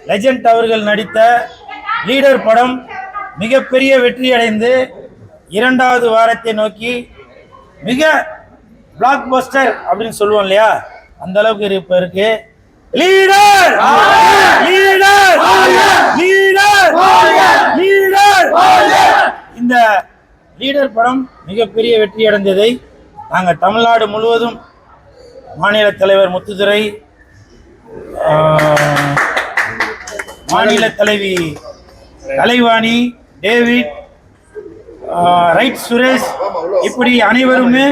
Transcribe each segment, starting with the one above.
Legend அவர்கள் நடித்த leader படம் மிகப்பெரிய வெற்றி அடைந்து 2வது வாரத்தை நோக்கி மிக பிளாக் பஸ்டர் அப்படின்னு சொல்லுவோம் இல்லையா, அந்த அளவுக்கு இப்ப இருக்கு. Leader leader leader leader. இந்த லீடர் படம் மிகப்பெரிய வெற்றி அடைந்ததை நாங்கள் தமிழ்நாடு முழுவதும் மாநில தலைவர் முத்துதுரை, மாநில தலைவி கலைவாணி, டேவிட், ரைட் சுரேஷ், இப்படி அனைவருமே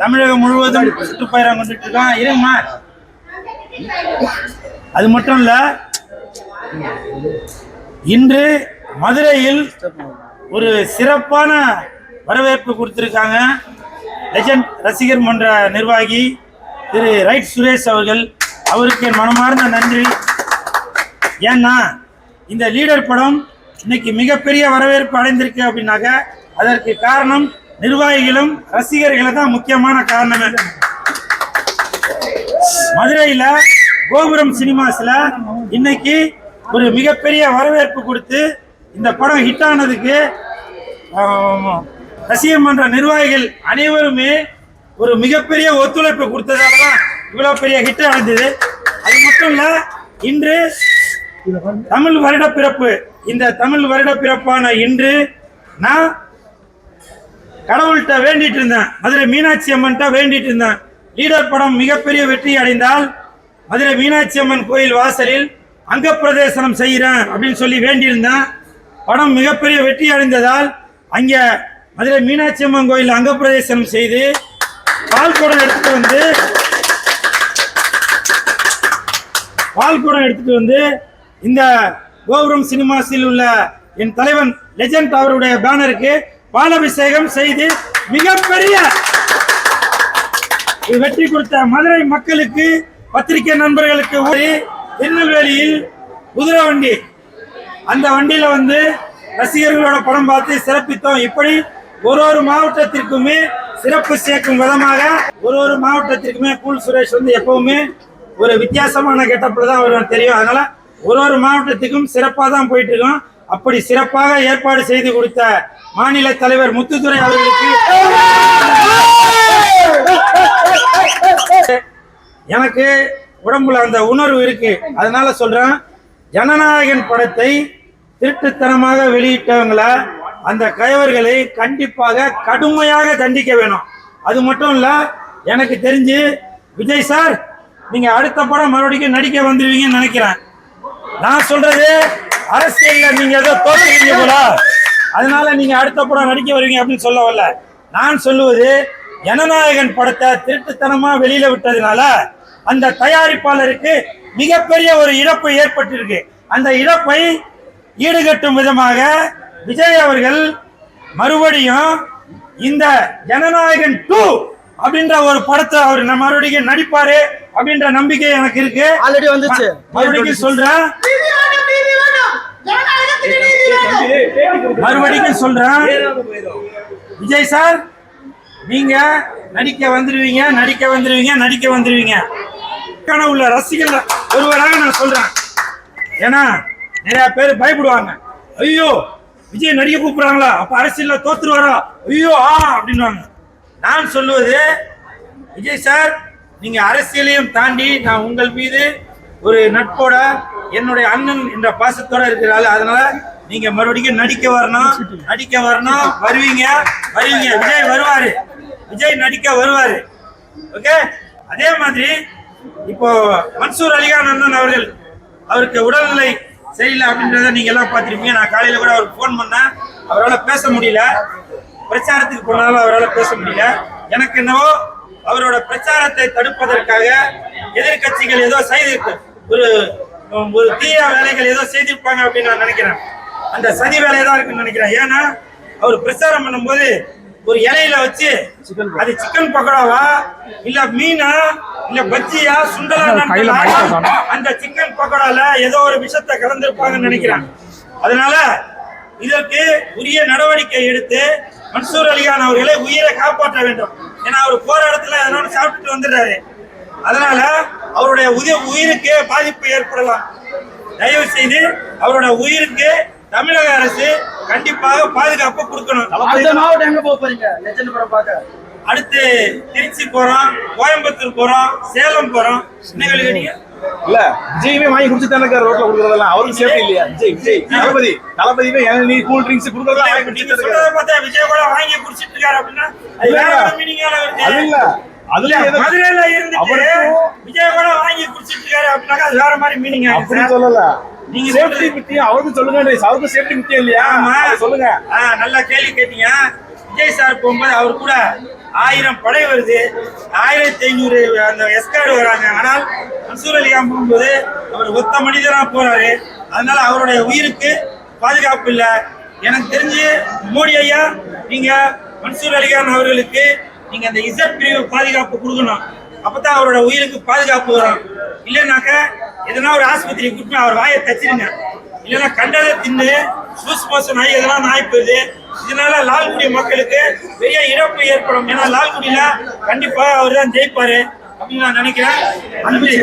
தமிழகம் முழுவதும் சுற்றுப்பயணம் கொண்டுட்டு இருக்கான். இருமா, அது மட்டும் இல்ல, இன்று மதுரையில் ஒரு சிறப்பான வரவேற்பு கொடுத்திருக்காங்க லெஜண்ட் ரசிகர் மன்ற நிர்வாகி திரு ரைட் சுரேஷ் அவர்கள். அவருக்கு என் மனமார்ந்த நன்றி. ஏன்னா இந்த லீடர் படம் இன்னைக்கு மிகப்பெரிய வரவேற்பு அடைந்திருக்கு அப்படின்னாக்க அதற்கு காரணம் நிர்வாகிகளும் ரசிகர்களும் தான் முக்கியமான காரணமே. மதுரையில் கோபுரம் சினிமாஸ்ல இன்னைக்கு ஒரு மிகப்பெரிய வரவேற்பு கொடுத்து இந்த படம் ஹிட் ஆனதுக்கு ரசிகர் மன்ற நிர்வாகிகள் அனைவருமே ஒரு மிகப்பெரிய ஒத்துழைப்பு கொடுத்ததால தான் இவ்வளவு பெரிய ஹிட் அடைந்தது. அது மட்டும் இல்ல, இன்று தமிழ் வருட பிறப்பு. இந்த தமிழ் வருட பிறப்பான இன்று நான் கடவுள்கிட்ட வேண்டிட்டு இருந்தேன், மதுரை மீனாட்சி அம்மன்கிட்ட வேண்டிட்டு இருந்தேன். லீடர் படம் மிகப்பெரிய வெற்றி அடைந்தால் மதுரை மீனாட்சி அம்மன் கோயில் வாசலில் அங்க பிரதேசனம் செய்கிறேன் அப்படின்னு சொல்லி வேண்டியிருந்தேன். படம் மிகப்பெரிய வெற்றி அடைந்ததால் அங்க மதுரை மீனாட்சி அம்மன் கோயில் அங்க பிரதேசனம் செய்து பால்குடம் எடுத்துட்டு வந்து இந்த கோபுரம் சினிமாஸில் உள்ள என் தலைவன் லெஜண்ட் அவருடைய பேனருக்கு பாலாபிஷேகம் செய்து மிகப்பெரிய வெற்றி கொடுத்த மதுரை மக்களுக்கு, பத்திரிகை நண்பர்களுக்கு திருநெல்வேலியில் குதிரை வண்டி, அந்த வண்டியில வந்து ரசிகர்களோட படம் பார்த்து சிறப்பித்தோம். இப்படி ஒரு மாவட்டத்திற்குமே சிறப்பு சேர்க்கும் விதமாக ஒரு மாவட்டத்திற்குமே கூல் சுரேஷ் வந்து எப்பவுமே ஒரு வித்தியாசமான கெட்டப்ல தான் அவர் தெரியும். அதனால ஒரு மாவட்டத்துக்கும் சிறப்பாக தான் போயிட்டு இருக்கோம். அப்படி சிறப்பாக ஏற்பாடு செய்து கொடுத்த மாநில தலைவர் முத்துதுரை அவர்களுக்கு எனக்கு உடம்புல அந்த உணர்வு இருக்கு. அதனால சொல்றேன், ஜனநாயகன் படத்தை திருட்டுத்தனமாக வெளியிட்டவங்கள, அந்த கயவர்களை கண்டிப்பாக கடுமையாக தண்டிக்க வேணும். அது மட்டும் இல்ல, எனக்கு தெரிஞ்சு விஜய் சார் நீங்க அடுத்த படம் மறுபடியும் நடிக்க வந்துருவீங்கன்னு நினைக்கிறேன். நான் சொல்றது அரசியல்ல நீங்க ஏதோ தோல்விங்க போல, அதனால நீங்க அடுத்த படம் நடிக்க வருவீங்க அப்படின்னு சொல்ல வரல. நான் சொல்லுவது, ஜனநாயகன் படத்தை திருட்டுத்தனமா வெளியில விட்டதுனால அந்த தயாரிப்பாளருக்கு மிகப்பெரிய ஒரு இழப்பு ஏற்பட்டிருக்கு. அந்த இழப்பை ஈடுகட்டும் விதமாக விஜய் அவர்கள் மறுபடியும் இந்த ஜனநாயகன் 2 அப்படின்ற ஒரு படத்தை அவர் மறுபடியும் நடிப்பாரு அப்படின்ற நம்பிக்கை எனக்கு இருக்கு. ஆல்ரெடி வந்துச்சு. மறுபடியும் சொல்றேன், விஜய் சார் நீங்க நடிக்க வந்துருவீங்க. உள்ள ரசிகர்கள் ஒருவராக நான் சொல்றேன். ஏன்னா நிறைய பேர் பயப்படுவாங்க, ஐயோ விஜய் நடிக்க கூப்பிடுறாங்களா, அப்ப அரசியல்ல தோத்துருவாரா, ஐயோ அப்படின்வாங்க. நான் சொல்லுவது, விஜய் சார் நீங்க அரசியலையும் தாண்டி நான் உங்கள் மீது ஒரு நட்போட, என்னுடைய அண்ணன் என்ற பாசத்தோட இருக்கிறாள். அதனால நீங்க மறுபடியும் நடிக்க வரணும், வருவீங்க. விஜய் நடிக்க வருவாரு. ஓகே. அதே மாதிரி இப்போ மன்சூர் அலிகான் அண்ணன் அவர்கள், அவருக்கு உடல்நிலை சரியில்லை அப்படின்றத நீங்க எல்லாம் பார்த்திருப்பீங்க. நான் காலையில கூட அவருக்கு போன் பண்ணேன், அவரால் பேச முடியல. பிரச்சாரத்துக்கு போனாலும் அவரால் பேச முடியல. எனக்கு என்னவோ அவரோட பிரச்சாரத்தை தடுப்பதற்காக எதிர்கட்சிகள் ஏதோ செய்திருக்கு, ஒரு தீய வேலைகள் ஏதோ செய்திருப்பாங்க அப்படின்னு நான் நினைக்கிறேன். அந்த சதி வேலையை தான் இருக்குன்னு நினைக்கிறேன். ஏன்னா அவர் பிரச்சாரம் பண்ணும்போது ஒரு இலையில வச்சு அது சிக்கன் பக்கோடாவா இல்ல மீனா இல்ல பஜ்ஜியா சுண்டலா, அந்த சிக்கன் பக்கோடால ஏதோ ஒரு விஷத்தை கலந்திருப்பாங்கன்னு நினைக்கிறேன். அதனால இதற்கு உரிய நடவடிக்கை எடுத்து மன்சூர் அலிகான் அவர்களை உயிரை காப்பாற்ற வேண்டும். ஏன்னா அவர் போற இடத்துல எதனால சாப்பிட்டுட்டு வந்துடுறாரு. அதனால அவருடைய உயிருக்கு பாதிப்பு ஏற்படலாம். தயவு செய்து அவரோட உயிருக்கு தமிழக அரசு கண்டிப்பாக பாதுகாப்பு கொடுக்கணும். மாவட்டம் எங்க போறீங்க லெஜெண்ட் படம் பார்க்க? அடுத்து திருச்சி போறோம், கோயம்புத்தூர் போறோம், சேலம் போறோம். என்ன கேளுங்க? இல்ல விஜயுமே வாங்கி குடிச்சுதானே ரோட்ல குடுக்கறதெல்லாம் அவருக்கு சேஃப்டி இல்லையா? விஜய் தளபதியுமே நீ கூல் ட்ரிங்க்ஸ் குடுக்கறதா வாங்கி குடிச்சிட்டு இருக்காரு. பார்த்தா விஜய் கூட வாங்கி குடிச்சிட்டு இருக்காரு அப்படின்னா அது வேற ஒரு மீனிங்கால வருது. அது இல்ல அதுல மதுரையில இருந்துட்டு விஜய் கூட வாங்கி குடிச்சிட்டு இருக்காரு அப்படின்னா அது வேற மாதிரி மீனிங் ஆகுது. அப்படி சொல்லல. நீங்க சேஃப்டி முக்கியம் அவருக்கு சொல்லுங்க. அவருக்கு சேஃப்டி முக்கியம் இல்லையா? ஆமா சொல்லுங்க. நல்லா கேள்வி கேட்டீங்க. விஜய் சார் போகும்போது அவர் கூட 1000 படை வருது, 1500 அந்த எஸ்கார்டு வராங்க. ஆனால் மன்சூர் அலிகான் போகும்போது அவர் ஒத்த மனிதனா போறாரு. அதனால அவருடைய உயிருக்கு பாதுகாப்பு இல்லை. எனக்கு தெரிஞ்சு மோடி ஐயா நீங்க மன்சூர் அலிகான் அவர்களுக்கு நீங்க அந்த இசட் பிரிவு பாதுகாப்பு கொடுக்கணும். அப்பதான் அவரோட உயிருக்கு பாதுகாப்பு வரும். இல்லைன்னாக்க எதனா ஒரு ஆஸ்பத்திரி கூட்டு அவர் வாயை தச்சிருங்க. இல்லைன்னா கண்டதை தின்னு லூஸ் மோஷன் ஆகி எதெல்லாம் நாய் போகுது. இதனால லால்குடி மக்களுக்கு பெரிய இழப்பு ஏற்படும். ஏன்னா லால்குடியில கண்டிப்பா அவர் தான் ஜெயிப்பாரு அப்படின்னு நான் நினைக்கிறேன். நன்றி.